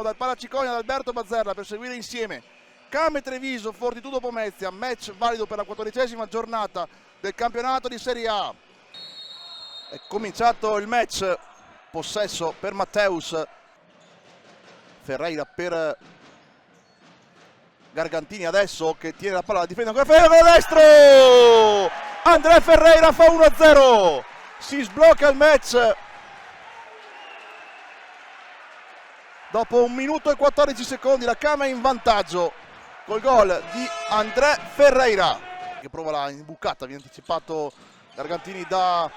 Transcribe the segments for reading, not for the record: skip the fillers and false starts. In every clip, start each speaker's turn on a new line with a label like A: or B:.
A: dal Palacicogna ad Alberto Bazzerla per seguire insieme Came Treviso, Fortitudo Pomezia, match valido per la 14ª giornata del campionato di Serie A. È cominciato il match, possesso per Matteus, Ferreira per Gargantini adesso che tiene la palla, la difende ancora Ferreira con destro! André Ferreira fa 1-0, si sblocca il match dopo 1 minuto e 14 secondi. La Came è in vantaggio col gol di André Ferreira che prova la imbucata, viene anticipato Gargantini da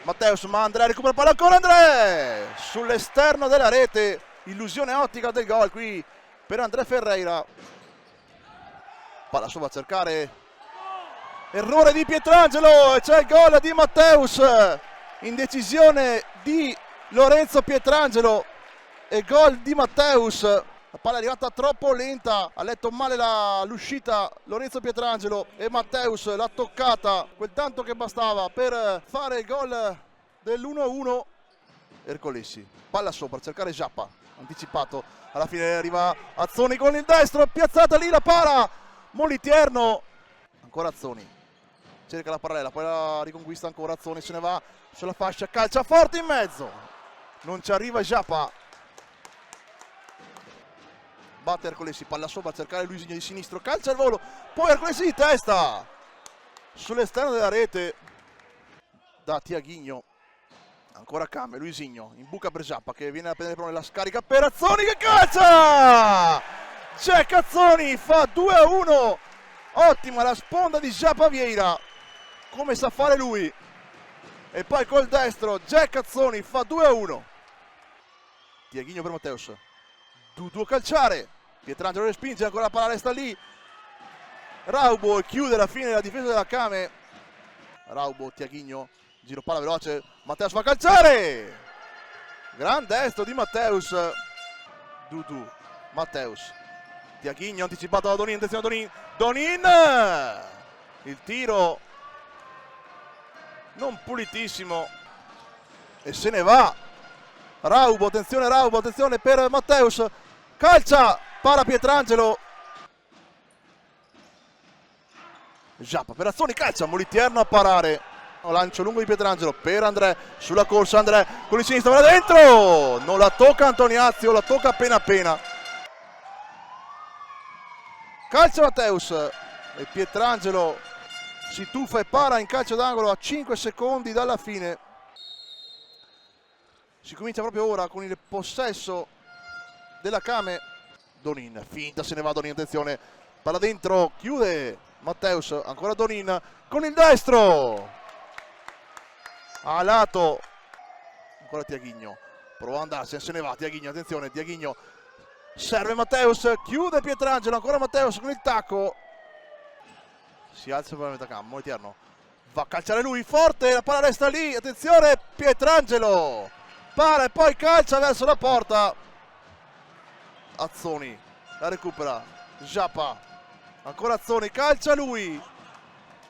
A: Matteus, ma André recupera il palla, ancora André sull'esterno della rete, illusione ottica del gol qui per André Ferreira. Palla sopra a cercare, errore di Pietrangelo e c'è il gol di Matteus, indecisione di Lorenzo Pietrangelo e gol di Matteus. La palla è arrivata troppo lenta, ha letto male l'uscita Lorenzo Pietrangelo e Matteus l'ha toccata quel tanto che bastava per fare il gol dell'1-1. Ercolessi, palla sopra a cercare Giappa, anticipato, alla fine arriva Azzoni con il destro, piazzata lì la para Moliterno, ancora Azzoni, cerca la parallela, poi la riconquista ancora Azzoni, se ne va sulla fascia, calcia forte in mezzo, non ci arriva Giappa, batte Ercolessi, palla sopra a cercare Luisinho di sinistro, calcia al volo, poi Ercolessi di testa sull'esterno della rete da Tiaghigno, ancora Came, Luisinho in buca per Giappa che viene a prendere però la scarica per Azzoni che calcia! Jack Azzoni fa 2-1, ottima la sponda di Giappa Vieira, come sa fare lui, e poi col destro Jack Azzoni fa 2-1. Tiaghigno per Matteus, Dudu a calciare, Pietrangelo respinge, ancora la palla resta lì, Raubo chiude la fine della difesa della Came, Raubo, Tiaghigno, giro palla veloce, Matteus fa calciare, gran destro di Matteus, Dudu, Matteus, Tiaghigno anticipato da Donin, attenzione a Donin, il tiro non pulitissimo e se ne va Raubo, attenzione per Matteus, calcia, para Pietrangelo, Giappa per Azzoni, calcia, Moliterno a parare, lancio lungo di Pietrangelo per André, sulla corsa André con il sinistro, va dentro, non la tocca Antoniazio, la tocca appena. Calcia Matteus e Pietrangelo si tuffa e para in calcio d'angolo a 5 secondi dalla fine. Si comincia proprio ora con il possesso della Came. Donin, finta, se ne va Donin, attenzione, palla dentro, chiude Matteus, ancora Donin con il destro. A lato, ancora Tiaghigno, prova ad andarsene, se ne va Tiaghigno, attenzione, Tiaghigno. Serve Matteus, chiude Pietrangelo, ancora Matteus con il tacco. Si alza per la metacampo, Moliterno va a calciare lui, forte, la palla resta lì, attenzione, Pietrangelo para e poi calcia verso la porta. Azzoni, la recupera, Giappa, ancora Azzoni, calcia lui,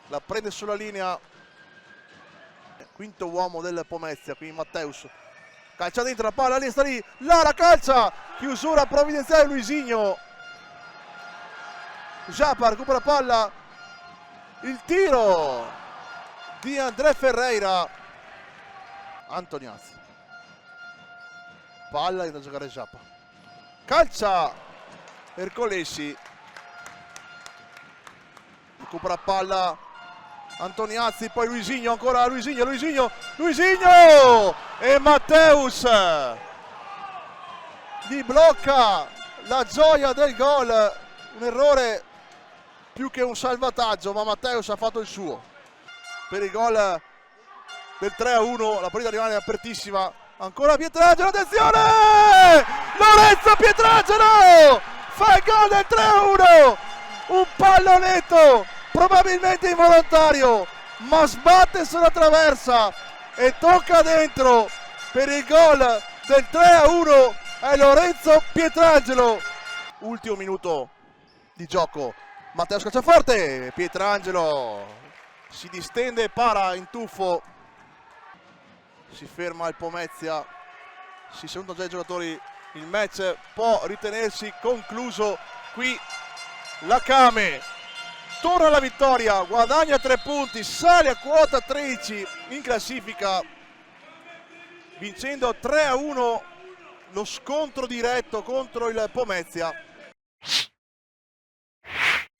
A: la prende sulla linea. Quinto uomo del Pomezia, qui Matteus. Calcia dentro la palla, lì sta lì, Lara calcia, chiusura provvidenziale Luisinho. Giappa recupera la palla, il tiro di André Ferreira. Antoniazzi, palla da giocare Giappa, calcia Ercolessi, recupera palla Antoniazzi, poi Luisinho, ancora Luisinho e Matteus gli blocca la gioia del gol, un errore più che un salvataggio, ma Matteus ha fatto il suo per il gol del 3-1, la partita rimane apertissima, ancora Pietrangelo, attenzione, Lorenzo Pietrangelo fa il gol del 3-1, un pallonetto probabilmente involontario, ma sbatte sulla traversa e tocca dentro per il gol del 3-1 è Lorenzo Pietrangelo. Ultimo minuto di gioco, Matteus calcia forte, Pietrangelo si distende e para in tuffo, si ferma il Pomezia, si sentono già i giocatori il match può ritenersi concluso. Qui la Kame torna alla vittoria, guadagna 3 punti, sale a quota 13 in classifica, vincendo 3-1 lo scontro diretto contro il Pomezia.